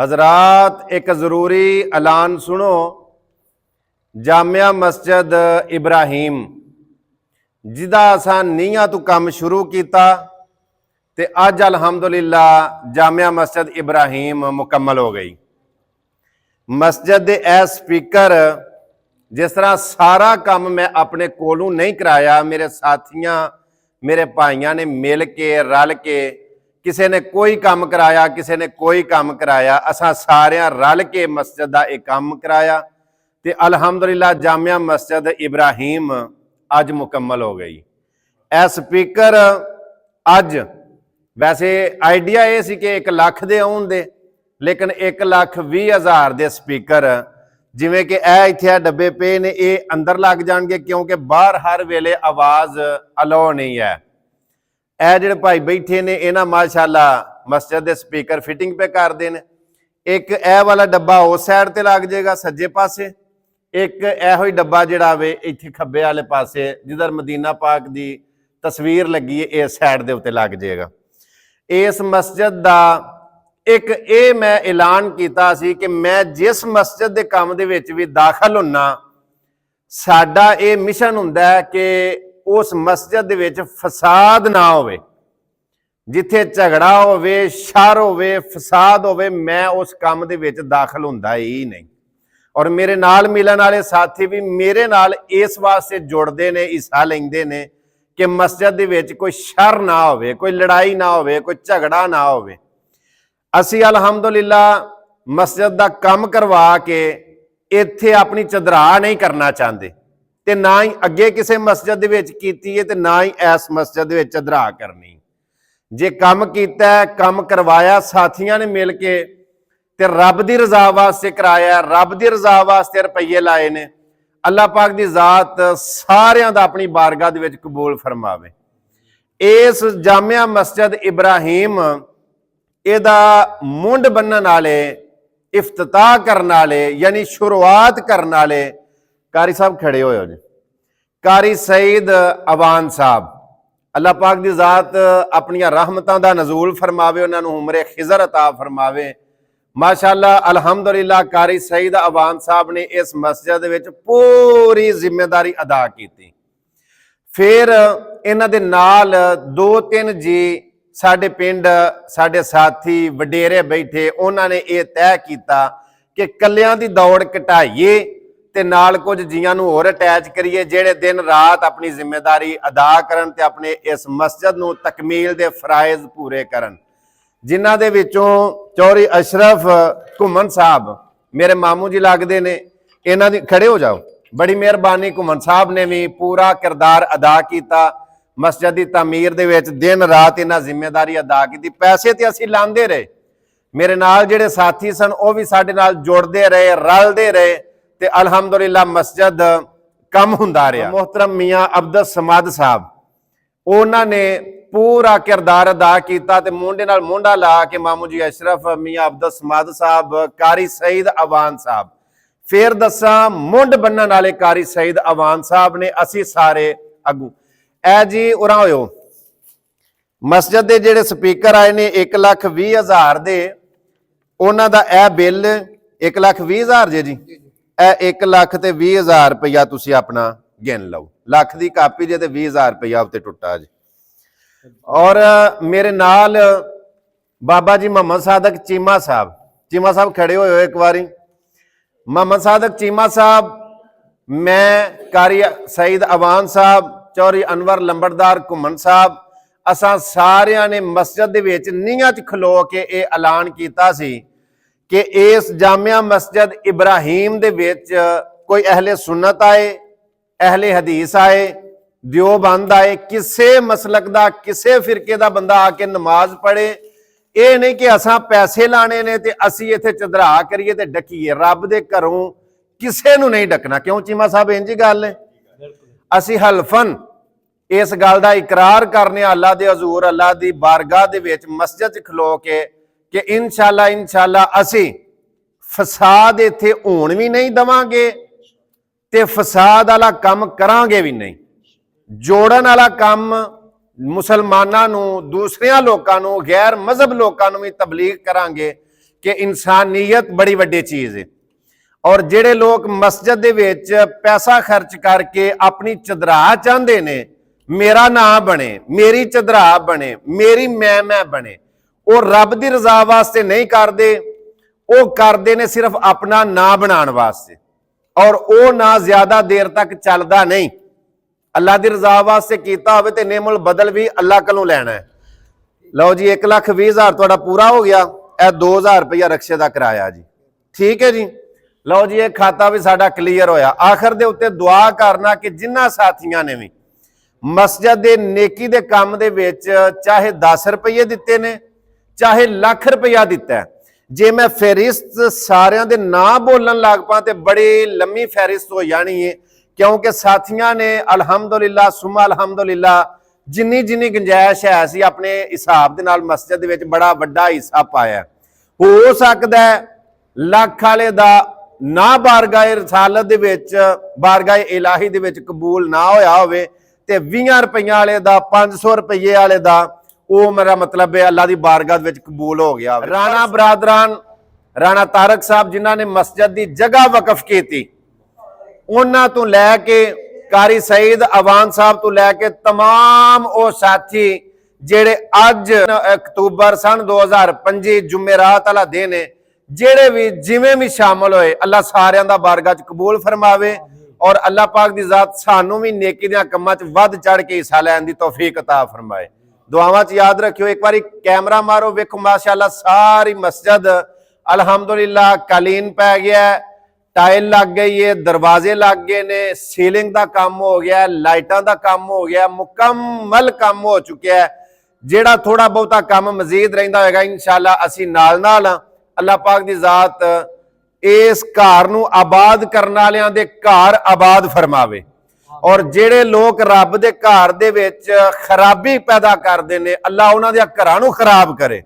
हजरात एक ज़रूरी ऐलान सुनो। जामिया मस्जिद इब्राहीम जिदा असां नीयां तो काम शुरू किया ते अज अलहमदुलिल्ला जामिया मस्जिद इब्राहीम मुकम्मल हो गई। मस्जिद दे ए स्पीकर जिस तरह सारा काम मैं अपने कोलों नहीं कराया, मेरे साथियां मेरे भाइयों ने मिल के रल के, किसी ने कोई काम कराया, किसी ने कोई काम कराया, असां सारियां रल के मस्जिद का एक काम कराया ते अलहमदुलिल्लाह जामिया मस्जिद इब्राहीम अज मुकम्मल हो गई। ए स्पीकर अज वैसे आइडिया ये सी कि 1 लाख दे आउण दे, लेकिन 1,20,000 दे स्पीकर जिमें कि इत्थे डब्बे पे ने, ये अंदर लग जाएंगे क्योंकि बाहर हर वेले आवाज़ अलाउ नहीं है। ए जिहड़े भाई बैठे ने इन्हां माशाअल्लाह मस्जिद दे स्पीकर फिटिंग पे कर देने। एक ए वाला डब्बा उस साइड ते लग जाएगा सज्जे पासे, एक इहो ही डब्बा जिहड़ा वे इत्थे खब्बे वाले पासे जिधर मदीना पाक दी तस्वीर लगी है इस साइड दे उत्ते लग जाएगा। इस मस्जिद दा एक ये मैं ऐलान किया सी कि मैं जिस मस्जिद के काम दे विच भी दाखल हुन्ना, साडा ये मिशन हुंदा है कि उस मस्जिद दे विच फसाद ना होवे। जिथे झगड़ा होवे, शर होवे, फसाद होवे, मैं उस काम दे विच दाखल हुंदा ही नहीं। और मेरे नाल मिलन वाले साथी भी मेरे नाल इस वास्ते जुड़ते ने, हिस्सा लेंदे ने कि मस्जिद दे विच कोई शर ना होवे, कोई लड़ाई ना होवे, कोई झगड़ा ना होवे। असी अलहमदुलिल्लाह मस्जिद का काम करवा के इत्थे अपनी चदरा नहीं करना चाहते ते ना ही अगे किसी मस्जिद दे विच कीती है ते ना ही इस मस्जिद दे विच चदरा करनी। जे काम कीता है, काम करवाया साथियों ने मिल के ते रब दी रजा वास्ते कराया, रब दी रजा वास्ते रुपये लाए ने। अल्लाह पाक दी जात सारियां दा अपनी बारगाह दे विच कबूल फरमावे। इस जामिया मस्जिद इब्राहीम इहदा मुंड बन्नण वाले, इफ्तिताह करने वाले, यानी शुरुआत करने वाले कारी साहब खड़े होए जी, कारी सईद अवान साहब। अल्लाह पाक दी जात अपनी रहमतां दा नज़ूल फरमावे, उन्हां नूं उमरे खिज़र अता फरमावे। माशाअल्लाह अल्हम्दुलिल्लाह कारी सईद अवान साहब ने इस मस्जिद विच पूरी जिम्मेदारी अदा की। फिर इन्हां दे नाल 2-3 जी साडे पिंड साडे साथी वडेरे बैठे, उन्होंने ये तय किया कि कलियां दी दौड़ घटाइए ते नाल कुछ जियां नूं होर अटैच करिए, जेड़े दिन रात अपनी जिम्मेदारी अदा करन ते अपने इस मस्जिद नूं तकमील दे फराइज पूरे करन। जिन्हां दे विचों चौधरी अशरफ घुमन साहब मेरे मामू जी लगदे ने, इन्हां दी खड़े हो जाओ, बड़ी मेहरबानी। घुमन साहब ने भी पूरा किरदार अदा किया मस्जिद की तमीर दे विच, दिन रात इन्हां जिम्मेदारी अदा की। पैसे तो असीं लांदे रहे, मेरे नाल जिहड़े साथी सन वह भी साडे नाल जुड़ते रहे, रलते रहे ते अलहमदुलिल्लाह मस्जिद कम हुंदा रहा। मोहतरम मियाँ अब्दुल समाद साहब उन्होंने पूरा किरदार अदा किया ते मुंडे नाल मुंडा ला के मामू जी अशरफ मियाँ अब्दुल समाद साहब, कारी सईद अवान साहब, फिर दसा मुंड बन्नण वाले कारी सईद अवान साहब ने, असी सारे अगू ए जी उरा होयो। मस्जिद के जिहड़े स्पीकर आए ने 1,20,000 दे, उन्हां दा ए बिल 1,20,000 जे जी, ए 1,20,000 रुपया तुसीं अपना गिन लो। लख की कापी जे ते 20,000 रुपया उत्ते टुटा जी। और मेरे नाल बाबा जी मोहम्मद सादक चीमा साहब खड़े होए एक बारी। मोहम्मद सादक चीमा साहब, मैं कारी सईद अवान साहब, चौधरी अनवर लंबड़दार घुमन साहब, असां सारियां ने मस्जिद दे विच नीहां च खलो के ये ऐलान किया सी कि इस जामिया मस्जिद इब्राहीम दे विच कोई अहले सुन्नत आए, अहले हदीस आए, दियोबंद आए, किसे मसलक दा, किसे फिरके दा बंदा आके नमाज पढ़े। ये नहीं कि असां पैसे लाने ने ते असीं इत्थे चदरा करिए ते डकीए। रब दे घरों किसे नूं नहीं डकना। क्यों चीमा साहब इंज गल है? असी हल्फन इस गल का इकरार करने अल्लाह दे हजूर, अल्लाह दी बारगाह दे विच मस्जिद च खलो के इंशाअल्लाह असी फसाद इत्थे होण भी नहीं देवांगे ते फसाद वाला काम करांगे भी नहीं। जोड़न वाला काम मुसलमानों नूं, दूसरियां लोकां नूं, गैर मजहब लोकां नूं भी तबलीग करांगे ਕਿ ਇਨਸਾਨੀਅਤ ਬੜੀ ਵੱਡੀ ਚੀਜ਼ ਹੈ। ਔਰ ਜਿਹੜੇ ਲੋਕ ਮਸਜਿਦ ਦੇ ਵਿੱਚ ਪੈਸਾ ਖਰਚ ਕਰਕੇ ਆਪਣੀ ਚਦਰਾ ਚਾਹੁੰਦੇ ਨੇ, ਮੇਰਾ ਨਾਂ ਬਣੇ, ਮੇਰੀ ਚਦਰਾ ਬਣੇ, ਮੇਰੀ ਮੈਂ ਬਣੇ, ਉਹ ਰੱਬ ਦੀ ਰਜ਼ਾ ਵਾਸਤੇ ਨਹੀਂ ਕਰਦੇ, ਉਹ ਕਰਦੇ ਨੇ ਸਿਰਫ ਆਪਣਾ ਨਾਂ ਬਣਾਉਣ ਵਾਸਤੇ। ਔਰ ਉਹ ਨਾਂ ਜ਼ਿਆਦਾ ਦੇਰ ਤੱਕ ਚੱਲਦਾ ਨਹੀਂ। ਅੱਲਾ ਦੀ ਰਜ਼ਾ ਵਾਸਤੇ ਕੀਤਾ ਹੋਵੇ ਤੇ ਨੇਮੁਲ ਬਦਲ ਵੀ ਅੱਲਾ ਕੋਲੋਂ ਲੈਣਾ ਹੈ। ਲਓ ਜੀ 1,20,000 ਤੁਹਾਡਾ ਪੂਰਾ ਹੋ ਗਿਆ। ਇਹ 2,000 ਰੁਪਇਆ ਰਕਸ਼ੇ ਦਾ ਕਿਰਾਇਆ ਜੀ, ਠੀਕ ਹੈ ਜੀ। ਲਓ ਜੀ ਇਹ ਖਾਤਾ ਵੀ ਸਾਡਾ ਕਲੀਅਰ ਹੋਇਆ। ਆਖਰ ਦੇ ਉੱਤੇ ਦੁਆ ਕਰਨਾ ਕਿ ਜਿਨ੍ਹਾਂ ਸਾਥੀਆਂ ਨੇ ਵੀ ਮਸਜਿਦ ਦੇ ਨੇਕੀ ਦੇ ਕੰਮ ਦੇ ਵਿੱਚ ਚਾਹੇ 10 ਰੁਪਏ ਦਿੱਤੇ ਨੇ, ਚਾਹੇ ਲੱਖ ਰੁਪਇਆ ਦਿੱਤਾ, ਜੇ ਮੈਂ ਫਹਿਰਿਸਤ ਸਾਰਿਆਂ ਦੇ ਨਾਂ ਬੋਲਣ ਲੱਗ ਪਾਂ ਤੇ ਬੜੀ ਲੰਮੀ ਫਹਿਰਿਸਤ ਹੋ ਜਾਣੀ ਹੈ, ਕਿਉਂਕਿ ਸਾਥੀਆਂ ਨੇ ਅਲਹਮਦੁਲਿਲਾ ਸੁਮਾ ਅਲਹਮਦੁਲਿਲਾ ਜਿੰਨੀ ਗੁੰਜਾਇਸ਼ ਹੈ ਸੀ ਆਪਣੇ ਹਿਸਾਬ ਦੇ ਨਾਲ ਮਸਜਿਦ ਦੇ ਵਿੱਚ ਬੜਾ ਵੱਡਾ ਹਿੱਸਾ ਪਾਇਆ। ਹੋ ਸਕਦਾ ਲੱਖ ਵਾਲੇ ਦਾ ਨਾ ਬਾਰਗਾਹ ਰਸਾਲਤ ਦੇ ਵਿੱਚ, ਬਾਰਗਾਹ ਇਲਾਹੀ ਦੇ ਵਿੱਚ ਕਬੂਲ ਨਾ ਹੋਇਆ ਹੋਵੇ ਤੇ 20 ਰੁਪਈਆਂ ਵਾਲੇ ਦਾ, 500 ਰੁਪਏ ਵਾਲੇ ਦਾ, ਉਹ ਮੇਰਾ ਮਤਲਬ ਹੈ ਅੱਲਾ ਦੀ ਬਾਰਗਾਹ ਵਿੱਚ ਕਬੂਲ ਹੋ ਗਿਆ। ਰਾਣਾ ਬਰਾਦਰਾਨ, ਰਾਣਾ ਤਾਰਕ ਸਾਹਿਬ ਜਿਨ੍ਹਾਂ ਨੇ ਮਸਜਿਦ ਦੀ ਜਗ੍ਹਾ ਵਕਫ ਕੀਤੀ, ਉਹਨਾਂ ਤੋਂ ਲੈ ਕੇ ਕਾਰੀ ਸਈਦ ਅਵਾਨ ਸਾਹਿਬ ਤੋਂ ਲੈ ਕੇ तमाम ਉਹ ਸਾਥੀ ਜਿਹੜੇ ਅੱਜ ਅਕਤੂਬਰ ਸਨ 2025 ਜੁਮੇਰਾਤ ਵਾਲਾ ਦਿਨ ਹੈ, ਜਿਹੜੇ ਵੀ ਜਿਵੇਂ ਵੀ ਸ਼ਾਮਲ ਹੋਏ, ਅੱਲਾ ਸਾਰਿਆਂ ਦਾ ਬਾਰਗਾਹ ਚ ਕਬੂਲ ਫਰਮਾਵੇ ਔਰ ਅੱਲਾ ਪਾਕ ਦੀ ਜ਼ਾਤ ਸਾਨੂੰ ਵੀ ਨੇਕੀ ਦੀਆਂ ਕੰਮਾਂ ਚ ਵੱਧ ਚੜ ਕੇ ਹਿੱਸਾ ਲੈਣ ਦੀ ਤੌਫੀਕ ਅਤਾ ਫਰਮਾਏ। ਦੁਆਵਾਂ ਚ ਯਾਦ ਰੱਖਿਓ। ਇੱਕ ਵਾਰੀ ਕੈਮਰਾ ਮਾਰੋ, ਵੇਖੋ ਮਾਸ਼ਾਅੱਲਾ ਸਾਰੀ ਮਸਜਿਦ ਅਲਹਮਦੁਲਿਲਾ ਕਾਲੀਨ ਪੈ ਗਿਆ, टाइल लग गई है, दरवाजे लग गए ने, सीलिंग का काम हो गया, लाइटां का काम हो गया, मुकम्मल काम हो चुका है। जेड़ा थोड़ा बहुता काम मजीद रहिंदा होगा इंशाअल्लाह असी नाल नाल अल्लाह पाक दी जात इस घर नूं आबाद करन वालियां दे घर आबाद फरमावे और जेड़े लोग रब दे घर दे विच खराबी पैदा करदे ने अल्लाह उन्हां दे घरां नूं खराब करे।